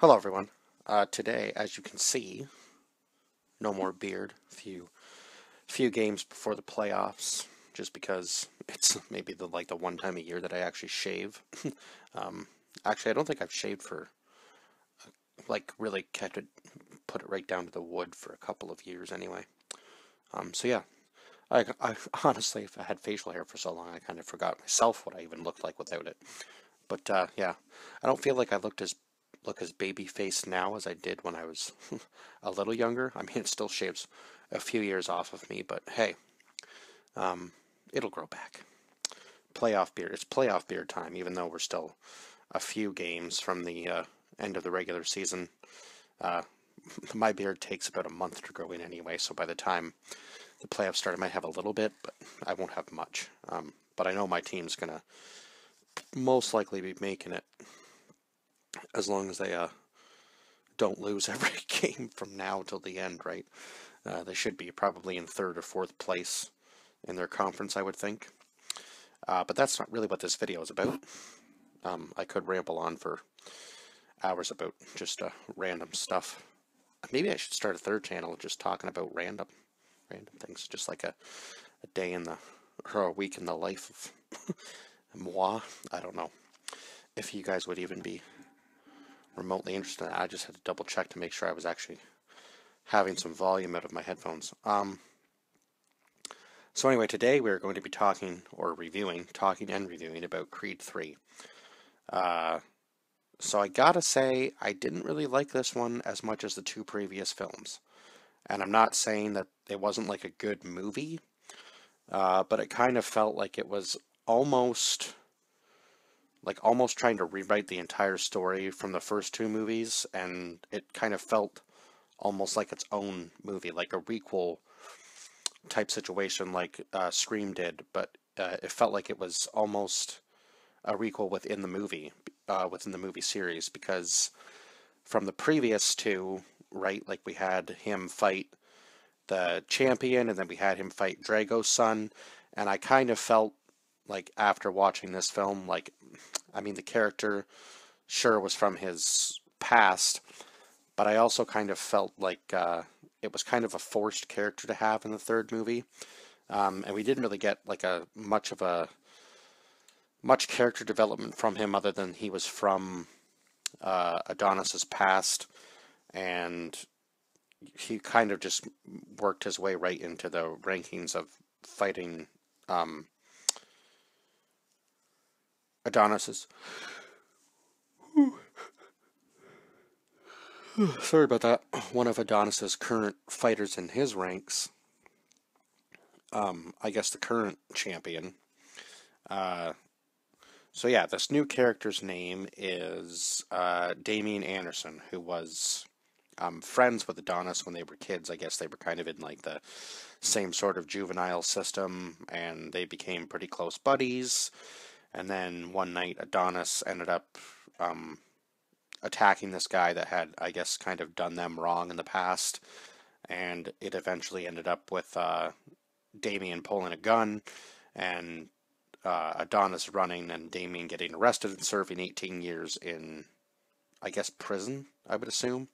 Hello everyone. Today, as you can see, no more beard. Few games before the playoffs, just because it's maybe the one time a year that I actually shave. um, Actually, I don't think I've shaved for really put it right down to the wood for a couple of years anyway. So yeah, I honestly, if I had facial hair for so long, I kind of forgot myself what I even looked like without it. But yeah, I don't feel like I look as baby faced now as I did when I was a little younger. I mean, it still shaves a few years off of me, but hey, um, it'll grow back. Playoff beard. It's playoff beard time, even though we're still a few games from the end of the regular season. Uh, my beard takes about a month to grow in anyway, so by the time the playoffs start, I might have a little bit, but I won't have much. But I know my team's gonna most likely be making it as long as they don't lose every game from now till the end, right? They should be probably in third or fourth place in their conference, I would think. But that's not really what this video is about. I could ramble on for hours about just random stuff. Maybe I should start a third channel just talking about random things, just like a day in the or a week in the life of moi. I don't know if you guys would even be remotely interested in that. I just had to double check to make sure I was actually having some volume out of my headphones. So anyway, today we're going to be talking and reviewing about Creed 3. So I gotta say, I didn't really like this one as much as the two previous films. And I'm not saying that it wasn't like a good movie, but it kind of felt like it was almost almost trying to rewrite the entire story from the first two movies, and it kind of felt almost like its own movie, like a requel type situation like Scream did, but it felt like it was almost a requel within the movie series, because from the previous two, right, like we had him fight the champion, and then we had him fight Drago's son, and I kind of felt like after watching this film, I mean, the character sure was from his past, but I also kind of felt like it was kind of a forced character to have in the third movie. And we didn't really get like much character development from him other than he was from Adonis's past, and he kind of just worked his way right into the rankings of fighting um, Adonis's. Sorry about that. One of Adonis's current fighters in his ranks. I guess the current champion. Uh, So yeah, this new character's name is Damien Anderson, who was friends with Adonis when they were kids. I guess they were kind of in like the same sort of juvenile system, and they became pretty close buddies. And then one night, Adonis ended up um, attacking this guy that had, I guess, kind of done them wrong in the past, and it eventually ended up with Damien pulling a gun and Adonis running and Damien getting arrested and serving 18 years in, I guess, prison, I would assume.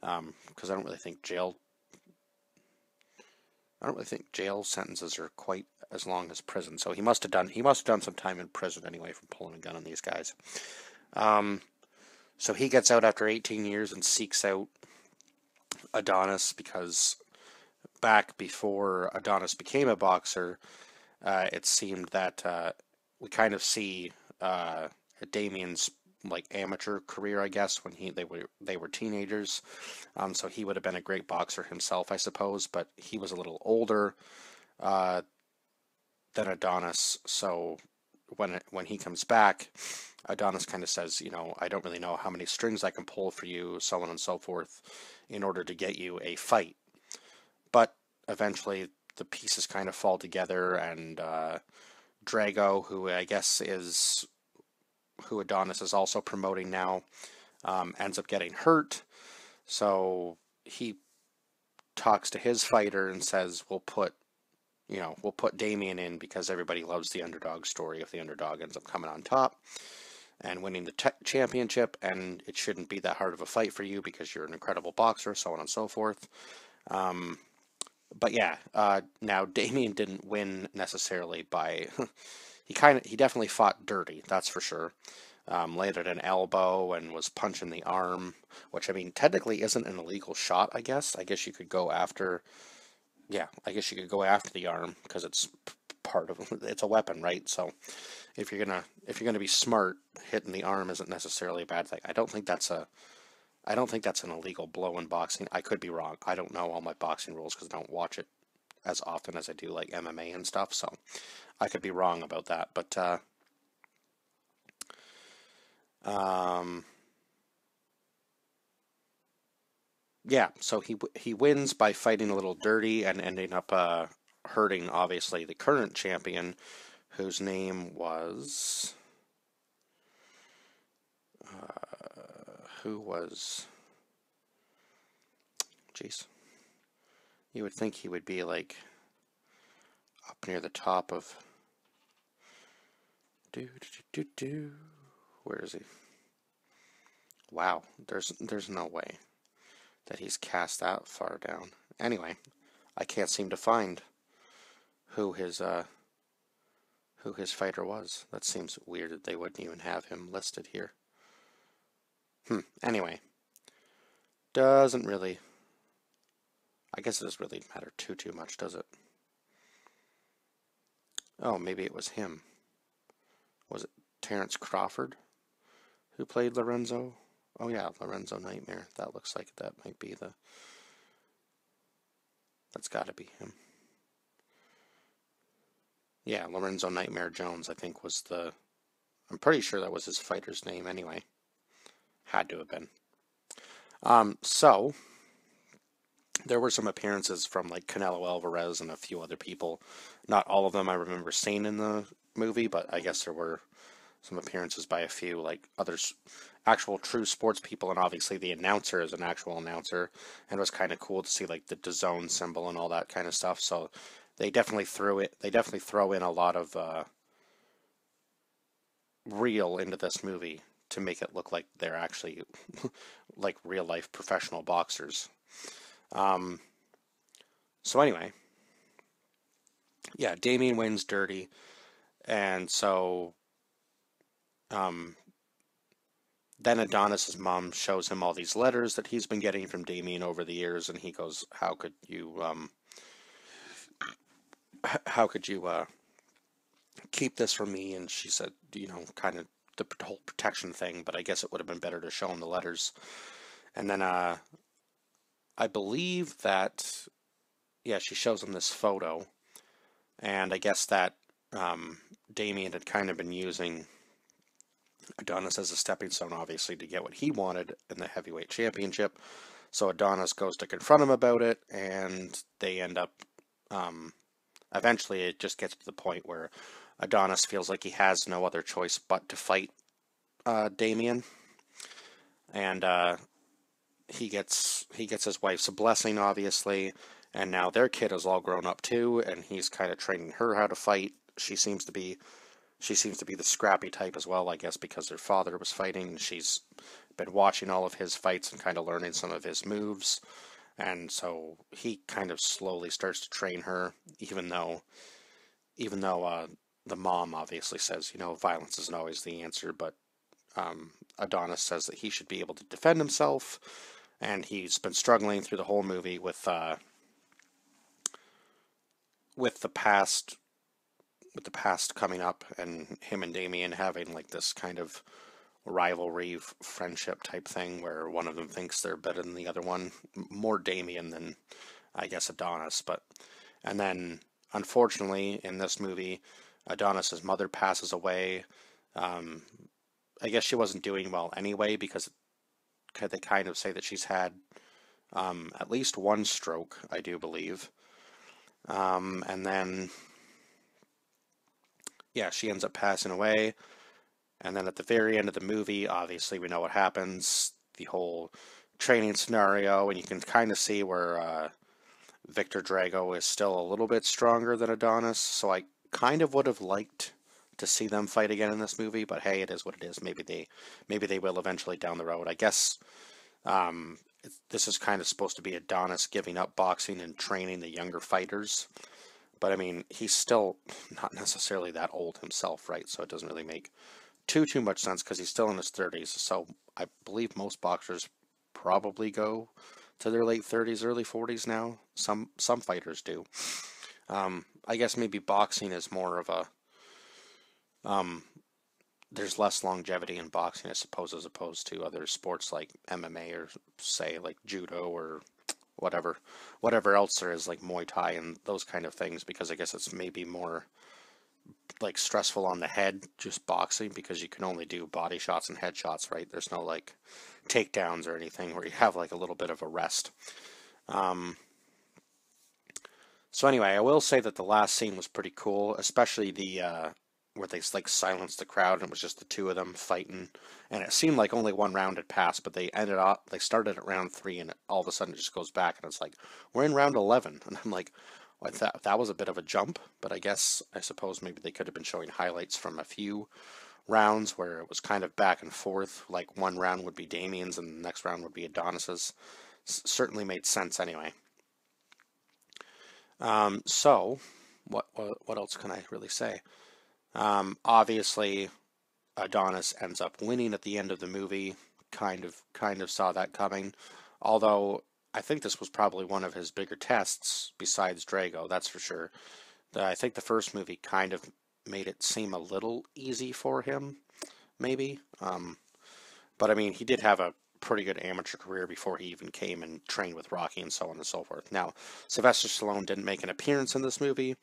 Because I don't really think jail sentences are quite as long as prison. So he must have done some time in prison anyway from pulling a gun on these guys. Um, so he gets out after 18 years and seeks out Adonis, because back before Adonis became a boxer, it seemed that we kind of see Damien's like amateur career, I guess, when they were teenagers. So he would have been a great boxer himself, I suppose, but he was a little older uh, than Adonis. So when he comes back, Adonis kind of says, I don't really know how many strings I can pull for you, so on and so forth, in order to get you a fight. But eventually, the pieces kind of fall together, and Drago, who I guess is who Adonis is also promoting now, ends up getting hurt. So he talks to his fighter and says, we'll put Damien in because everybody loves the underdog story if the underdog ends up coming on top. and winning the championship, and it shouldn't be that hard of a fight for you because you're an incredible boxer, so on and so forth. But yeah, now Damian didn't win necessarily by he definitely fought dirty, that's for sure. Landed an elbow and was punching the arm, which I mean technically isn't an illegal shot. I guess. I guess you could go after. Yeah, I guess you could go after the arm because it's part of it's a weapon, right? So if you're gonna be smart, hitting the arm isn't necessarily a bad thing. I don't think that's an illegal blow in boxing. I could be wrong. I don't know all my boxing rules because I don't watch it as often as I do like MMA and stuff. So I could be wrong about that. But um, yeah, so he wins by fighting a little dirty and ending up hurting obviously the current champion, whose name was who was. Jeez. You would think he would be like up near the top of. Where is he? Wow, there's no way that he's cast that far down. Anyway, I can't seem to find who his fighter was. That seems weird that they wouldn't even have him listed here. Anyway, doesn't really. I guess it doesn't really matter too much, does it? Oh, maybe it was him. Was it Terrence Crawford who played Lorenzo? Oh yeah, Lorenzo Nightmare. That looks like that might be the. That's got to be him. Yeah, Lorenzo Nightmare Jones, I think, was the. I'm pretty sure that was his fighter's name anyway. Had to have been. So there were some appearances from like Canelo Alvarez and a few other people. Not all of them I remember seeing in the movie, but I guess there were some appearances by a few like others, actual true sports people, and obviously the announcer is an actual announcer, and it was kind of cool to see like the DAZN symbol and all that kind of stuff. So they definitely throw in a lot of real into this movie to make it look like they're actually like real life professional boxers. So anyway, yeah, Damian wins dirty, and so then Adonis's mom shows him all these letters that he's been getting from Damian over the years, and he goes, how could you keep this from me?" And she said, kind of the whole protection thing, but I guess it would have been better to show him the letters. And then I believe that, yeah, she shows him this photo, and I guess that Damian had kind of been using Adonis as a stepping stone, obviously, to get what he wanted in the heavyweight championship. So Adonis goes to confront him about it, and they end up. Eventually, it just gets to the point where Adonis feels like he has no other choice but to fight Damian, and he gets his wife's blessing, obviously, and now their kid is all grown up too, and he's kind of training her how to fight. She seems to be the scrappy type as well, I guess, because their father was fighting, and she's been watching all of his fights and kind of learning some of his moves. And so he kind of slowly starts to train her, even though the mom obviously says, violence isn't always the answer, but Adonis says that he should be able to defend himself, and he's been struggling through the whole movie with the past coming up, and him and Damian having like this kind of rivalry, friendship type thing where one of them thinks they're better than the other one. More Damian than, I guess, Adonis. And then, unfortunately, in this movie, Adonis's mother passes away. I guess she wasn't doing well anyway, because they kind of say that she's had at least one stroke, I do believe. And then, yeah, she ends up passing away. And then at the very end of the movie, obviously, we know what happens. The whole training scenario, and you can kind of see where Victor Drago is still a little bit stronger than Adonis. So I kind of would have liked to see them fight again in this movie. But hey, it is what it is. Maybe they will eventually down the road. I guess um, this is kind of supposed to be Adonis giving up boxing and training the younger fighters. But I mean, he's still not necessarily that old himself, right? So it doesn't really make too much sense because he's still in his 30s. So I believe most boxers probably go to their late 30s, early 40s now. Some fighters do. I guess maybe boxing is more of a um, there's less longevity in boxing, I suppose, as opposed to other sports like MMA or say like judo or whatever else there is like Muay Thai and those kind of things. Because I guess it's maybe more like stressful on the head just boxing because you can only do body shots and headshots, right? There's no like takedowns or anything where you have like a little bit of a rest. Um, so anyway, I will say that the last scene was pretty cool, especially the where they like silenced the crowd and it was just the two of them fighting, and it seemed like only one round had passed, but they started at round three, and all of a sudden it just goes back, and it's like we're in round 11, and I'm like, well, that was a bit of a jump, but I suppose maybe they could have been showing highlights from a few rounds where it was kind of back and forth, like one round would be Damien's and the next round would be Adonis's. Certainly made sense anyway. So what else can I really say? Obviously, Adonis ends up winning at the end of the movie. Kind of saw that coming. Although I think this was probably one of his bigger tests besides Drago, that's for sure. I think the first movie kind of made it seem a little easy for him, maybe. But I mean, he did have a pretty good amateur career before he even came and trained with Rocky and so on and so forth. Now, Sylvester Stallone didn't make an appearance in this movie,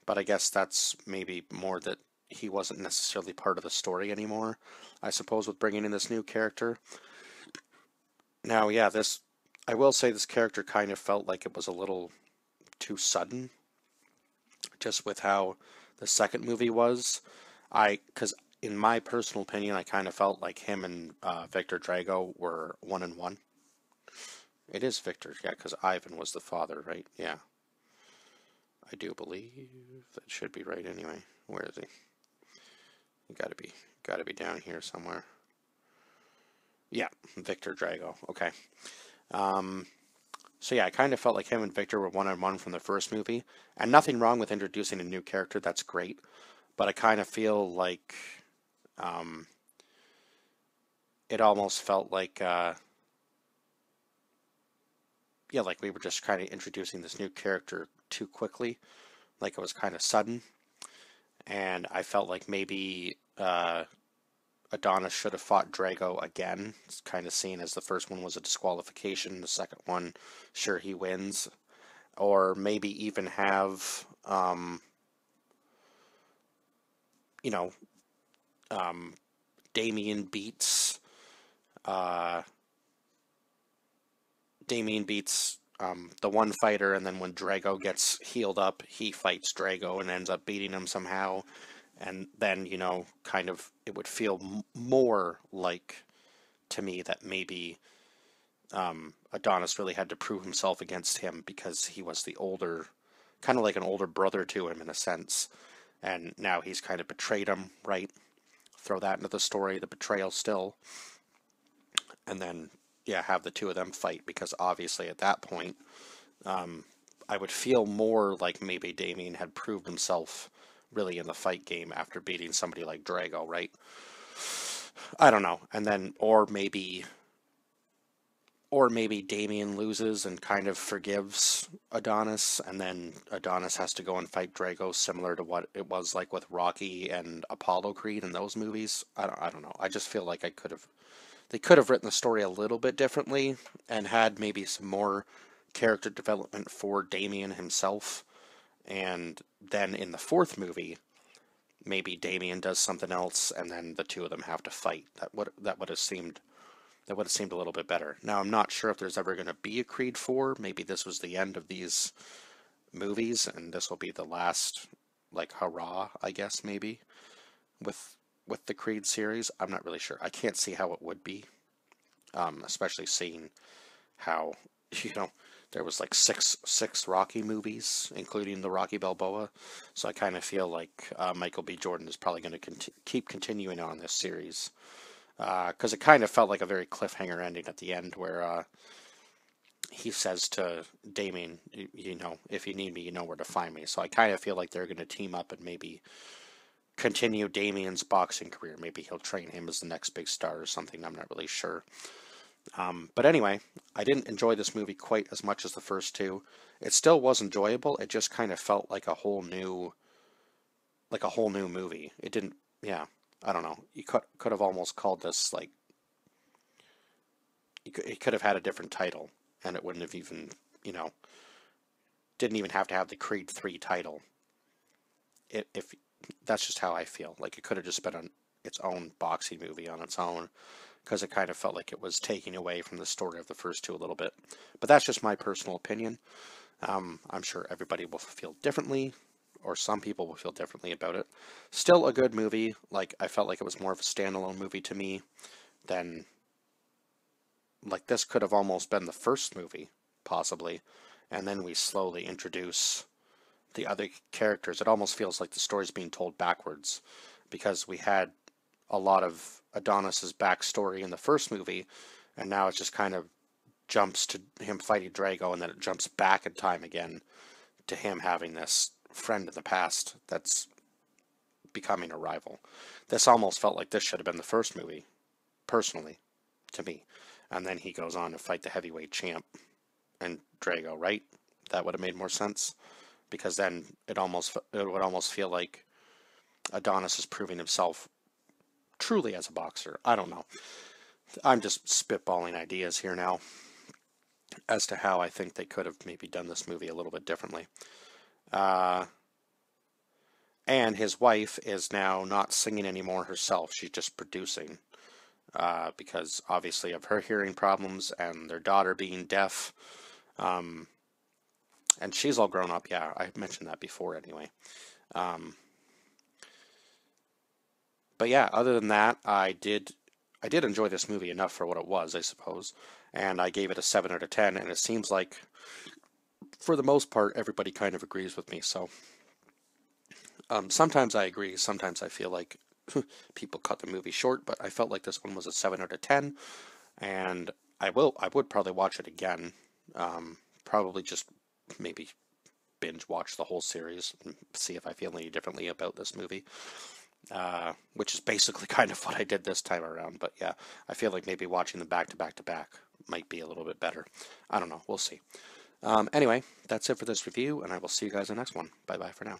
but I guess that's maybe more that he wasn't necessarily part of the story anymore, I suppose, with bringing in this new character. Now, yeah, I will say this character kind of felt like it was a little too sudden, just with how the second movie was. Because in my personal opinion, I kind of felt like him and Victor Drago were one and one. It is Victor, yeah, because Ivan was the father, right? Yeah, I do believe that should be right anyway. Where is he? Gotta be down here somewhere. Yeah, Victor Drago. Okay. Um, so yeah, I kind of felt like him and Victor were one on one from the first movie, and nothing wrong with introducing a new character. That's great, but I kind of feel like um, it almost felt like yeah, like we were just kind of introducing this new character too quickly, like it was kind of sudden, and I felt like maybe Adonis should have fought Drago again. It's kind of seen as the first one was a disqualification, the second one, sure, he wins. Or maybe even have, you know, um, Damien beats, uh, Damien beats the one fighter, and then when Drago gets healed up, he fights Drago and ends up beating him somehow. And then, kind of, it would feel more like to me that maybe Adonis really had to prove himself against him because he was the older, kind of like an older brother to him in a sense. And now he's kind of betrayed him, right? Throw that into the story, the betrayal still. And then, yeah, have the two of them fight because obviously at that point, I would feel more like maybe Damien had proved himself really in the fight game after beating somebody like Drago, right? I don't know. And then, or maybe Damien loses and kind of forgives Adonis, and then Adonis has to go and fight Drago, similar to what it was like with Rocky and Apollo Creed in those movies. I don't know. I just feel like they could have written the story a little bit differently and had maybe some more character development for Damien himself. And then in the fourth movie, maybe Damien does something else, and then the two of them have to fight. That would have seemed a little bit better. Now, I'm not sure if there's ever going to be a Creed 4. Maybe this was the end of these movies, and this will be the last, like, hurrah, I guess, maybe, with the Creed series. I'm not really sure. I can't see how it would be, especially seeing how, you know, there was like six Rocky movies, including the Rocky Balboa. So I kind of feel like Michael B. Jordan is probably going to keep continuing on this series, because it kind of felt like a very cliffhanger ending at the end, where he says to Damien, you know, if you need me, you know where to find me. So I kind of feel like they're going to team up and maybe continue Damien's boxing career. Maybe he'll train him as the next big star or something. I'm not really sure. But anyway, I didn't enjoy this movie quite as much as the first two. It still was enjoyable. It just kind of felt like a whole new movie. It didn't, yeah, I don't know. You could have almost called this like, it could have had a different title, and it wouldn't have even, you know, didn't even have to have the Creed 3 title. If that's just how I feel. Like it could have just been its own boxing movie on its own, because it kind of felt like it was taking away from the story of the first two a little bit. But that's just my personal opinion. I'm sure everybody will feel differently, or some people will feel differently about it. Still a good movie. Like, I felt like it was more of a standalone movie to me than, like, this could have almost been the first movie, possibly, and then we slowly introduce the other characters. It almost feels like the story's being told backwards, because we had a lot of Adonis's backstory in the first movie, and now it just kind of jumps to him fighting Drago, and then it jumps back in time again to him having this friend in the past that's becoming a rival. This almost felt like this should have been the first movie, personally, to me. And then he goes on to fight the heavyweight champ and Drago, right? That would have made more sense, because then it would almost feel like Adonis is proving himself truly as a boxer. I don't know. I'm just spitballing ideas here now as to how I think they could have maybe done this movie a little bit differently. And his wife is now not singing anymore herself. She's just producing, because obviously of her hearing problems and their daughter being deaf. And she's all grown up. Yeah, I mentioned that before anyway. But yeah, other than that, I did enjoy this movie enough for what it was, I suppose. And I gave it a 7 out of 10, and it seems like, for the most part, everybody kind of agrees with me. So sometimes I agree, sometimes I feel like people cut the movie short, but I felt like this one was a 7 out of 10, and I would probably watch it again. Probably just maybe binge watch the whole series and see if I feel any differently about this movie. Which is basically kind of what I did this time around. But yeah, I feel like maybe watching them back to back to back might be a little bit better. I don't know. We'll see. Anyway, that's it for this review, and I will see you guys in the next one. Bye-bye for now.